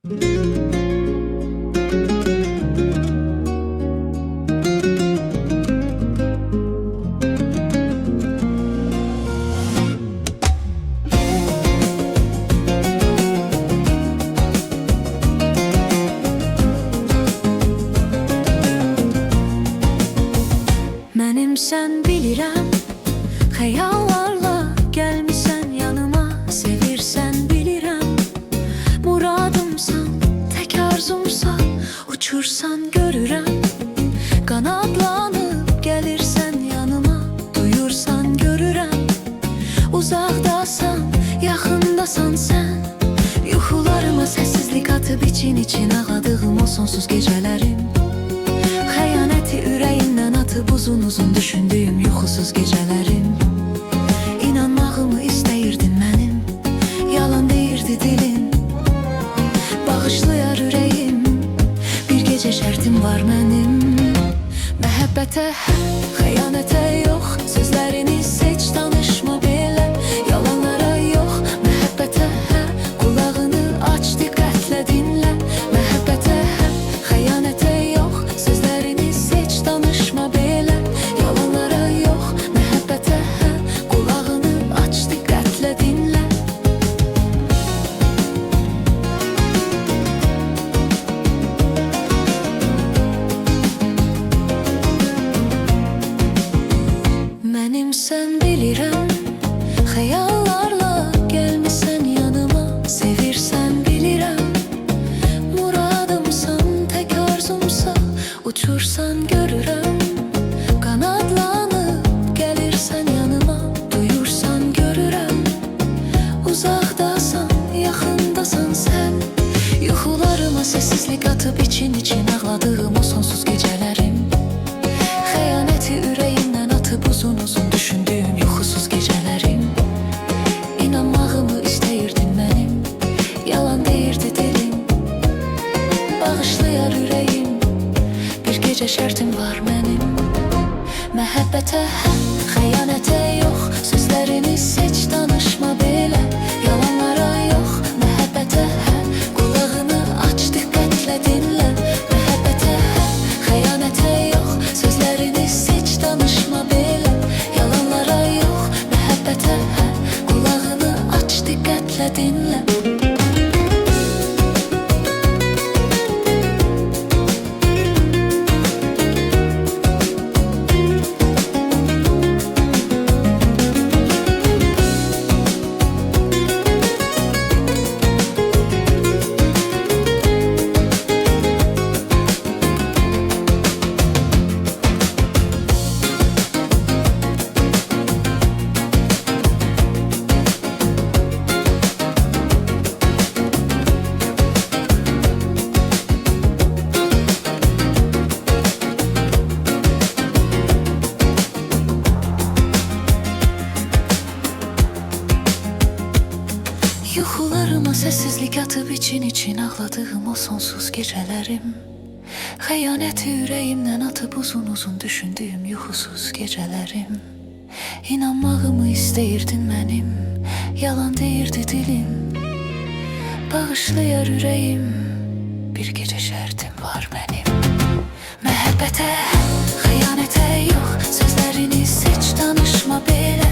Mənim sən bilirəm, xəyallarla gəlmisən yanıma. Sevirsən bilirəm, muradımsan, tək arzumsan, uçursan görürəm. Qanadlanıb gəlirsən yanıma, duyursan görürəm. Uzaqdasan, yaxındasan sən, yuxularıma səssizlik atıb için ağladığım o sonsuz gecələrim. Xəyanəti ürəyimdən atıb uzun düşündüyüm yuxusuz gecələrim. İnanmağımı istəyirdin mənim, yalan deyirdi dilim. Bağışlayar ürəyim, bir gecə şərtim var mənim. Məhəbbətə, xəyanətə yox, sözlərini seç, danışma belə. Yalanlara yox, məhəbbətə, qulağını aç, diqqətlə dinlə. Məhəbbətə, xəyanətə yox, sözlərini seç, danışma belə. Yalanlara yox, məhəbbətə, qulağını aç, diqqətlə dinlə. Mənim sən bilirəm, xəyallarla gəlmisən yanıma. Sevirsən bilirəm, muradımsan, tək arzumsa, uçursan görürəm. Qanadlanıb gəlirsən yanıma, duyursan görürəm. Uzaqdasan, yaxındasan sən, yuxularıma səssizlik atıb için ağladığım o sonsuz gecələrim. Xəyanəti ürəyimdən atıb uzun düşündüyüm yuxusuz gecələrim. İnanmağımı istəyirdin mənim, yalan deyirdi dilim. Bağışlayar ürəyim, bir gecə şərtim var mənim. Məhəbbətə, xəyanətə yox, sözlərini seç, danışma belə. Yalanlara yox, məhəbbətə, qulağını aç, diqqətlə dinlə. Məhəbbətə, xəyanətə yox, sözlərini seç, danışma belə. Yalanlara yox, məhəbbətə, qulağını aç, diqqətlə dinlə. Yuxularıma səssizlik atıb için ağladığım o sonsuz gecələrim. Xəyanəti ürəyimdən atıb uzun düşündüyüm yuxusuz gecələrim. İnanmağımı istəyirdin mənim, yalan deyirdi dilim. Bağışlayar ürəyim, bir gecə şərtim var mənim. Məhəbbətə, xəyanətə yox, sözlərini seç, danışma belə.